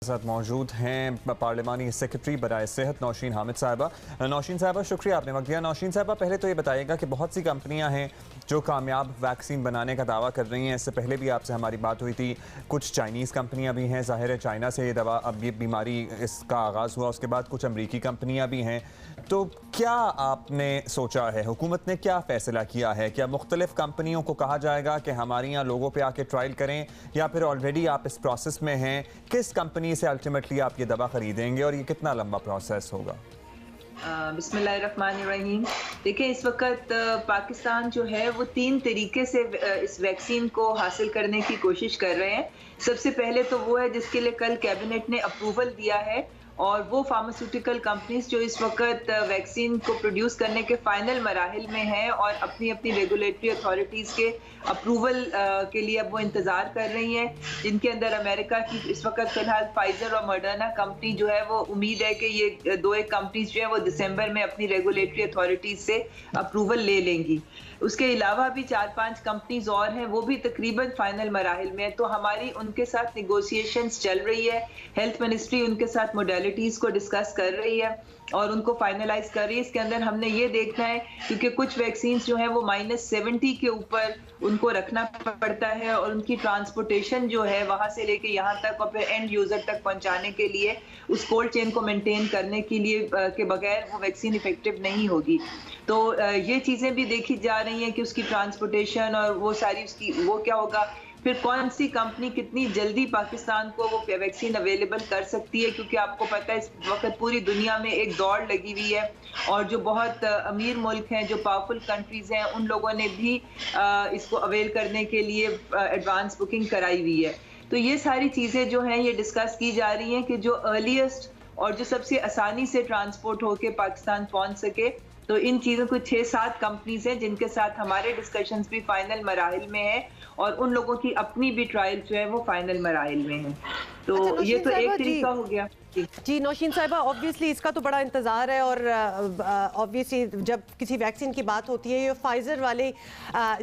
साथ मौजूद हैं पार्लिमानी सेक्रेटरी बराए सेहत नौशीन हामिद साहिबा। नौशीन साहिबा, शुक्रिया आपने वक्त दिया। नौशीन साहिबा, पहले तो ये बताइएगा कि बहुत सी कंपनियां हैं जो कामयाब वैक्सीन बनाने का दावा कर रही हैं। इससे पहले भी आपसे हमारी बात हुई थी, कुछ चाइनीज़ कंपनियां भी हैं। ज़ाहिर है चाइना से ये दवा, अब ये बीमारी इसका आगाज़ हुआ, उसके बाद कुछ अमरीकी कंपनियां भी हैं। तो क्या आपने सोचा है, हुकूमत ने क्या फ़ैसला किया है? क्या मुख्तलिफ कंपनियों को कहा जाएगा कि हमारे यहाँ लोगों पे आके ट्रायल करें, या फिर ऑलरेडी आप इस प्रोसेस में हैं? किस कंपनी से अल्टीमेटली आप ये दवा ख़रीदेंगे और ये कितना लंबा प्रोसेस होगा? बिस्मिल्लाहिर्रहमानिर्रहीम। देखिए, इस वक्त पाकिस्तान जो है वो 3 तरीके से इस वैक्सीन को हासिल करने की कोशिश कर रहे हैं। सबसे पहले तो वो है जिसके लिए कल कैबिनेट ने अप्रूवल दिया है, और वो फार्मास्यूटिकल कंपनीज जो इस वक्त वैक्सीन को प्रोड्यूस करने के फाइनल मराहिल में हैं और अपनी अपनी रेगुलेटरी अथॉरिटीज़ के अप्रूवल के लिए अब वो इंतज़ार कर रही हैं, जिनके अंदर अमेरिका की इस वक्त फ़िलहाल फाइज़र और मॉडर्ना कंपनी जो है वो उम्मीद है कि ये 2-1 कंपनीज जो है वो दिसंबर में अपनी रेगुलेटरी अथॉरिटीज़ से अप्रूवल ले लेंगी। उसके अलावा भी 4-5 कंपनीज और हैं, वो भी तकरीबन फाइनल मराहिल में है। तो हमारी उनके साथ निगोशिएशंस चल रही है। हेल्थ मिनिस्ट्री उनके साथ मोडेलिटीज़ को डिस्कस कर रही है और उनको फाइनलाइज कर रही है। इसके अंदर हमने ये देखना है, क्योंकि कुछ वैक्सीन जो है वो -70 के ऊपर उनको रखना पड़ता है, और उनकी ट्रांसपोर्टेशन जो है वहाँ से लेके यहाँ तक और फिर एंड यूज़र तक पहुँचाने के लिए उस कोल्ड चेन को मेंटेन करने के लिए के बगैर वो वैक्सीन इफेक्टिव नहीं होगी। तो ये चीज़ें भी देखी जा रही हैं कि उसकी ट्रांसपोर्टेशन और वो सारी उसकी वो क्या होगा, फिर कौन सी कंपनी कितनी जल्दी पाकिस्तान को वो वैक्सीन अवेलेबल कर सकती है, क्योंकि आपको पता है इस वक्त पूरी दुनिया में एक दौड़ लगी हुई है, और जो बहुत अमीर मुल्क हैं, जो पावरफुल कंट्रीज़ हैं, उन लोगों ने भी इसको अवेल करने के लिए एडवांस बुकिंग कराई हुई है। तो ये सारी चीज़ें जो हैं ये डिस्कस की जा रही हैं कि जो अर्लीस्ट और जो सबसे आसानी से ट्रांसपोर्ट होके पाकिस्तान पहुँच सके। तो इन चीज़ों को 6-7 कंपनीज हैं जिनके साथ हमारे डिस्कशंस भी फाइनल मराहिल में है, और उन लोगों की अपनी भी ट्रायल जो है वो फाइनल मराहिल में है। तो अच्छा, ये तो एक तरीका हो गया। जी नौशीन साहिबा, ऑब्वियसली इसका तो बड़ा इंतज़ार है, और ऑब्वियसली जब किसी वैक्सीन की बात होती है, ये फाइज़र वाली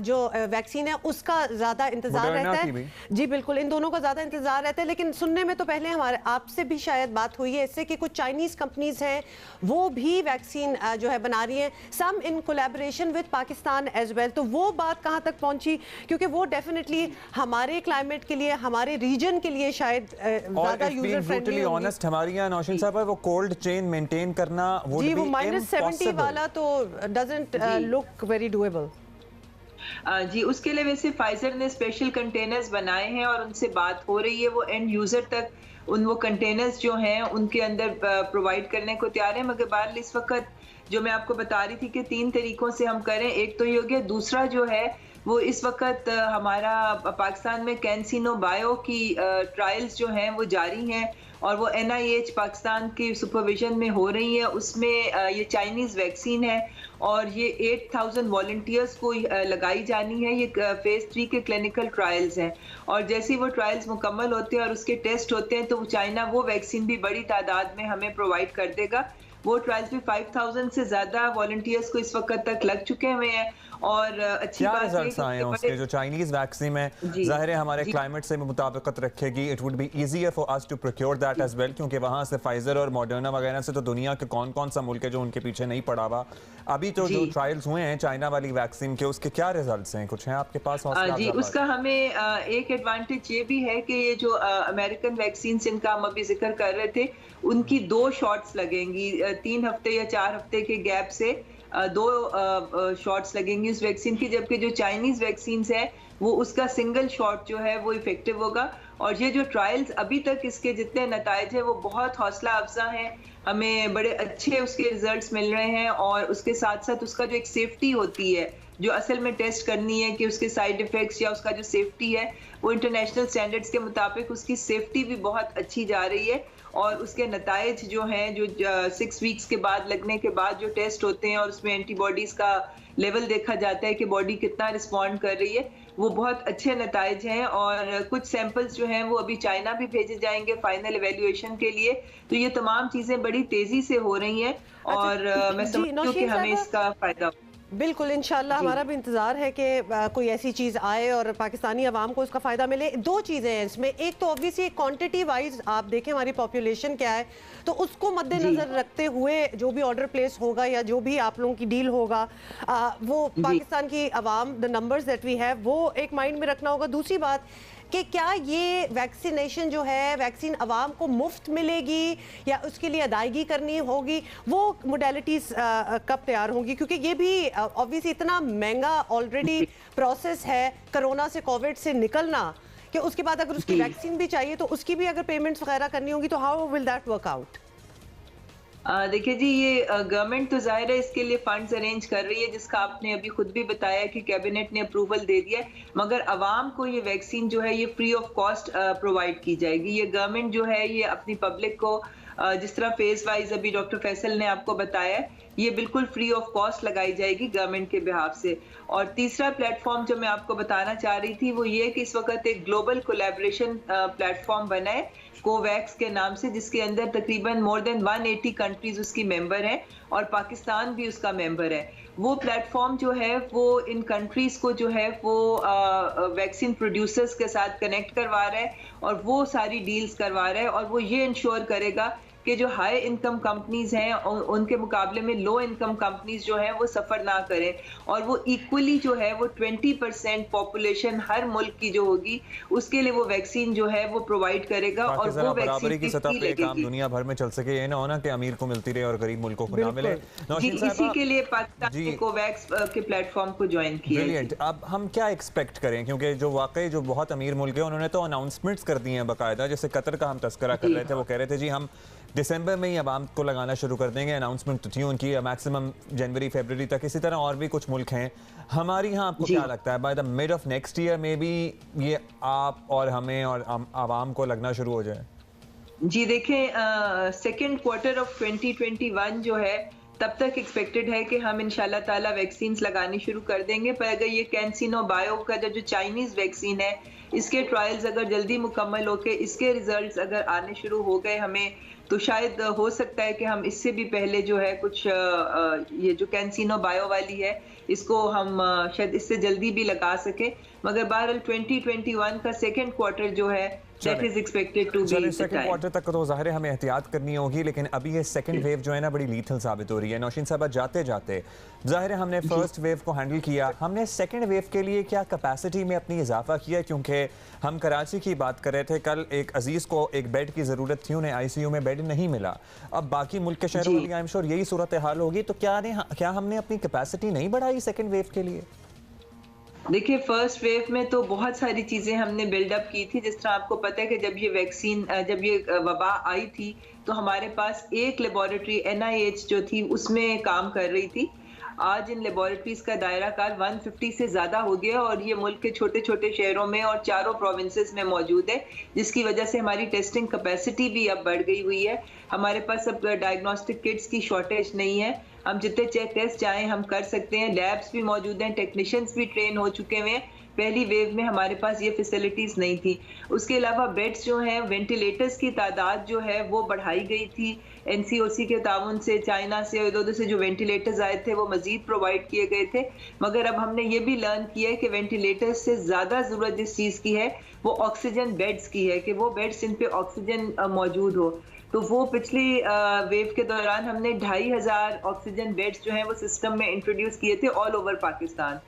जो वैक्सीन है उसका ज़्यादा इंतज़ार रहता है। जी बिल्कुल, इन दोनों का ज़्यादा इंतज़ार रहता है। लेकिन सुनने में तो पहले हमारे आपसे भी शायद बात हुई है इससे कि कुछ चाइनीज़ कंपनीज हैं वो भी वैक्सीन जो है बना रही हैं, some in collaboration with Pakistan as well. तो वो बात कहाँ तक पहुँची? क्योंकि वो डेफिनेटली हमारे क्लाइमेट के लिए, हमारे रीजन के लिए शायद ज़्यादा यूजर फ्रेंडली होगी। नौशीन साहब, वो कोल्ड चेन मेंटेन करना जी, वो -70 वाला तो डजंट लुक वेरी डूएबल। जी, उसके लिए वैसे फाइजर ने स्पेशल कंटेनर्स बनाए हैं और उनसे बात हो रही है, वो एंड यूजर तक वो कंटेनर्स जो हैं उनके अंदर प्रोवाइड करने को तैयार है। मगर बहरहाल इस वक्त जो मैं आपको बता रही थी कि 3 तरीकों से हम करें, एक तो ये हो गया, दूसरा जो है वो इस वक्त हमारा पाकिस्तान में कैंसिनो बायो की ट्रायल्स जो हैं वो जारी हैं, और वो NIH पाकिस्तान की सुपरविजन में हो रही है। उसमें ये चाइनीज़ वैक्सीन है और ये 8000 वॉलंटियर्स को लगाई जानी है। ये फेज़ 3 के क्लिनिकल ट्रायल्स हैं, और जैसे ही वो ट्रायल्स मुकम्मल होते हैं और उसके टेस्ट होते हैं तो चाइना वो वैक्सीन भी बड़ी तादाद में हमें प्रोवाइड कर देगा। वो ट्रायल्स भी 5000 से ज़्यादा वॉलंटियर्स को इस वक्त तक लग चुके हुए हैं, और अच्छी बात रिजल्ट्स आए हैं उसके जो चाइनीज वैक्सीन है, ज़ाहिर है हमारे क्लाइमेट से मुताबिकत रखेगी। It would be easier for us to procure that as well, क्योंकि वहाँ से फाइजर और मॉडर्ना वगैरह से तो दुनिया के कौन कौन सा मुल्क है जो उनके पीछे नहीं पड़ा हुआ। अभी तो जो ट्रायल्स हुए हैं चाइना वाली वैक्सीन के, उसके क्या रिजल्ट्स हैं? कुछ हैं आपके पास? जी, उसका हमें एक एडवांटेज ये भी है कि ये जो अमेरिकन वैक्सीन जिनका हम अभी जिक्र कर रहे थे, उनकी 2 शॉट्स लगेंगी 3 हफ्ते या 4 हफ्ते के गैप से 2 शॉट्स लगेंगी उस वैक्सीन की, जबकि जो चाइनीज़ वैक्सीन है वो उसका सिंगल शॉट जो है वो इफेक्टिव होगा। और ये जो ट्रायल्स अभी तक इसके जितने नताइज है वो बहुत हौसला अफजा हैं, हमें बड़े अच्छे उसके रिजल्ट्स मिल रहे हैं, और उसके साथ साथ उसका जो एक सेफ्टी होती है जो असल में टेस्ट करनी है कि उसके साइड इफ़ेक्ट्स या उसका जो सेफ्टी है वो इंटरनेशनल स्टैंडर्ड्स के मुताबिक उसकी सेफ्टी भी बहुत अच्छी जा रही है, और उसके नताइज जो हैं जो 6 वीक्स के बाद लगने के बाद जो टेस्ट होते हैं और उसमें एंटीबॉडीज़ का लेवल देखा जाता है कि बॉडी कितना रिस्पॉन्ड कर रही है, वो बहुत अच्छे नताइज हैं। और कुछ सैंपल्स जो हैं वो अभी चाइना भी भेजे जाएंगे फाइनल एवेल्युएशन के लिए। तो ये तमाम चीज़ें बड़ी तेज़ी से हो रही हैं, और मैं समझती हूँ कि हमें इसका फ़ायदा बिल्कुल, इंशाल्लाह हमारा भी इंतज़ार है कि कोई ऐसी चीज़ आए और पाकिस्तानी अवाम को उसका फ़ायदा मिले। दो चीज़ें हैं इसमें, एक तो ऑब्वियसली क्वांटिटी वाइज आप देखें हमारी पॉपुलेशन क्या है, तो उसको मद्देनज़र रखते हुए जो भी ऑर्डर प्लेस होगा या जो भी आप लोगों की डील होगा वो पाकिस्तान की अवाम, the numbers that we have, वो एक माइंड में रखना होगा। दूसरी बात कि क्या ये वैक्सीनेशन जो है, वैक्सीन अवाम को मुफ्त मिलेगी या उसके लिए अदायगी करनी होगी, वो मोडेलिटीज़ कब तैयार होंगी? क्योंकि ये भी ऑब्वियसली इतना महंगा ऑलरेडी प्रोसेस है कोरोना से, कोविड से निकलना, कि उसके बाद अगर उसकी वैक्सीन भी चाहिए तो उसकी भी अगर पेमेंट्स वगैरह करनी होगी, तो how will that work out? देखिए जी, ये गवर्नमेंट तो जाहिर है इसके लिए फंड्स अरेंज कर रही है, जिसका आपने अभी खुद भी बताया कि कैबिनेट ने अप्रूवल दे दिया है, मगर अवाम को ये वैक्सीन जो है ये फ्री ऑफ कॉस्ट प्रोवाइड की जाएगी। ये गवर्नमेंट जो है ये अपनी पब्लिक को जिस तरह फेज वाइज अभी डॉक्टर फैसल ने आपको बताया, ये बिल्कुल फ्री ऑफ कॉस्ट लगाई जाएगी गवर्नमेंट के बिहाफ से। और तीसरा प्लेटफॉर्म जो मैं आपको बताना चाह रही थी वो ये कि इस वक्त एक ग्लोबल कोलैबोरेशन प्लेटफॉर्म बना है कोवैक्स के नाम से, जिसके अंदर तकरीबन मोर देन 180 कंट्रीज उसकी मेंबर हैं और पाकिस्तान भी उसका मेंबर है। वो प्लेटफॉर्म जो है वो इन कंट्रीज को जो है वो वैक्सीन प्रोड्यूसर्स के साथ कनेक्ट करवा रहा है और वो सारी डील्स करवा रहा है, और वो ये इंश्योर करेगा कि जो हाई इनकम कंपनीज हैं उनके मुकाबले में लो इनकम कंपनीज जो हैं वो सफ़र ना करें, और वो इक्वली जो है वो 20% पॉपुलेशन हर मुल्क की जो होगी उसके लिए वो वैक्सीन जो है वो प्रोवाइड करेगा, और वो बराबरी की सतह पे काम दुनिया भर में चल सके। ये ना होना कि अमीर को मिलती रहे और गरीब मुल्कों को ना मिले। इसी के लिए पाकिस्तान ने कोवैक्स के प्लेटफॉर्म को ज्वाइन किया। ब्रिलियंट। अब हम क्या एक्सपेक्ट करें, क्योंकि जो वाकई जो बहुत अमीर मुल्क है उन्होंने तो अनाउंसमेंट्स कर दी हैं बाकायदा, जैसे कतर का हम तस्करा कर रहे थे, वो कह रहे थे जी हम दिसंबर में ही अवाम को लगाना शुरू कर देंगे। अनाउंसमेंट तो थी उनकी मैक्सिमम जनवरी फरवरी तक। इसी तरह और भी कुछ मुल्क हैं हमारी यहाँ। आपको क्या लगता है by the mid of next year में भी ये आप और हमें और आवाम को लगना शुरू हो जाए? जी देखें, सेकेंड क्वार्टर ऑफ 2021 जो है तब तक एक्सपेक्टेड है कि हम इंशाल्लाह ताला वैक्सीन लगानी शुरू कर देंगे। पर अगर ये कैंसिनो बायो का जो चाइनीज वैक्सीन है, इसके ट्रायल्स अगर जल्दी मुकम्मल होके इसके रिजल्ट्स अगर आने शुरू हो गए हमें, तो शायद हो सकता है कि हम इससे भी पहले जो है कुछ ये जो कैंसिनो बायो वाली है इसको हम शायद इससे जल्दी भी लगा सके। मगर बहरहाल 2021 का सेकेंड क्वार्टर जो है that is expected to be second quarter तक तो ज़ाहिर है हमें एहतियात करनी होगी, लेकिन अभी ये सेकंड वेव जो है ना बड़ी लीथल साबित हो रही है। नौशीन साहब जाते जाते ज़ाहिर है हमने फर्स्ट वेव को हैंडल किया, हमने सेकंड वेव के लिए क्या कैपेसिटी में अपनी इजाफा किया? क्योंकि हम कराची की बात कर रहे थे कल, एक अजीज़ को एक बेड की ज़रूरत थी, उन्हें ICU में बेड नहीं मिला। अब बाकी मुल्क के शहरों में आई एम श्योर यही सूरत हाल होगी, तो क्या हमने अपनी कैपेसिटी नहीं बढ़ाई सेकंड वेव के लिए? देखिए, फर्स्ट वेव में तो बहुत सारी चीज़ें हमने बिल्डअप की थी। जिस तरह आपको पता है कि जब ये वैक्सीन, जब ये वबा आई थी तो हमारे पास एक लेबॉरेटरी NIH जो थी उसमें काम कर रही थी। आज इन लेबॉरेटरीज का दायरा कार 150 से ज़्यादा हो गया और ये मुल्क के छोटे छोटे शहरों में और 4 प्रोविंसेस में मौजूद है, जिसकी वजह से हमारी टेस्टिंग कैपेसिटी भी अब बढ़ गई हुई है। हमारे पास अब डायग्नोस्टिक किट्स की शॉर्टेज नहीं है, हम जितने टेस्ट चाहें हम कर सकते हैं। लैब्स भी मौजूद हैं, टेक्नीशियंस भी ट्रेन हो चुके हुए हैं। पहली वेव में हमारे पास ये फैसिलिटीज़ नहीं थी। उसके अलावा बेड्स जो हैं, वेंटिलेटर्स की तादाद जो है वो बढ़ाई गई थी। NCOC के ताउन से, चाइना से, इधर से जो वेंटिलेटर्स आए थे वो मजीद प्रोवाइड किए गए थे। मगर अब हमने ये भी लर्न किया है कि वेंटिलेटर्स से ज़्यादा ज़रूरत जिस चीज़ की है वो ऑक्सीजन बेड्स की है, कि वो बेड्स जिन पे ऑक्सीजन मौजूद हो। तो वो पिछली वेव के दौरान हमने 2500 ऑक्सीजन बेड्स जो हैं वो सिस्टम में इंट्रोड्यूस किए थे ऑल ओवर पाकिस्तान।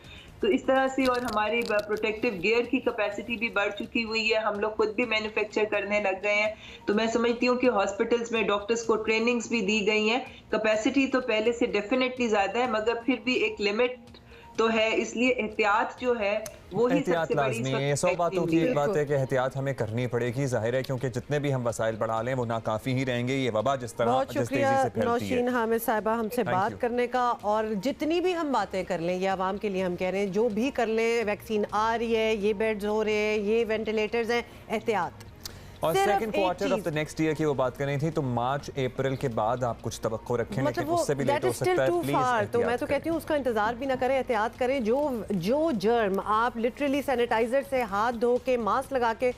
तो इस तरह से, और हमारी प्रोटेक्टिव गियर की कैपेसिटी भी बढ़ चुकी हुई है, हम लोग खुद भी मैन्युफैक्चर करने लग गए हैं। तो मैं समझती हूँ कि हॉस्पिटल्स में डॉक्टर्स को ट्रेनिंग्स भी दी गई हैं। कैपेसिटी तो पहले से डेफिनेटली ज़्यादा है, मगर फिर भी एक लिमिट तो है, इसलिए एहतियात जो है वो ही सबसे बड़ी है। 100 बातों की एक बात है कि एहतियात हमें करनी पड़ेगी, जाहिर है, क्योंकि जितने भी हम वसाइल बढ़ा लें वो नाकाफी ही रहेंगे। ये वबा जिस तरह बहुत शुक्रिया नौशीन हामिद साहिबा हमसे बात करने का, और जितनी भी हम बातें कर लें ये आवाम के लिए हम कह रहे हैं, जो भी कर लें, वैक्सीन आ रही है, ये बेड्स हो रहे हैं, ये वेंटिलेटर्स हैं, एहतियात और second quarter of the next year की वो बात कर रही थी, तो मार्च अप्रैल के बाद आप कुछ तवक्को रखें, मतलब लेकिन उससे भी लेट हो सकता है, प्लीज। तो मैं तो कहती हूँ उसका इंतजार भी ना करें, एहतियात करें। जो जर्म आप लिटरली सैनिटाइजर से हाथ धो के मास्क लगा के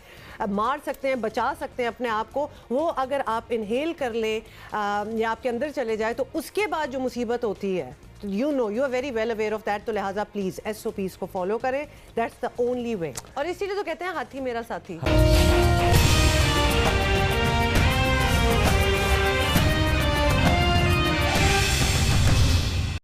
मार सकते हैं, बचा सकते हैं अपने आप को, वो अगर आप इनहेल कर लें या आपके अंदर चले जाए तो उसके बाद जो मुसीबत होती है, you are very well aware of that. तो लिहाजा प्लीज SOPs को फॉलो करें, दैट्स द ओनली वे। और इसीलिए तो कहते हैं हाथी मेरा साथी।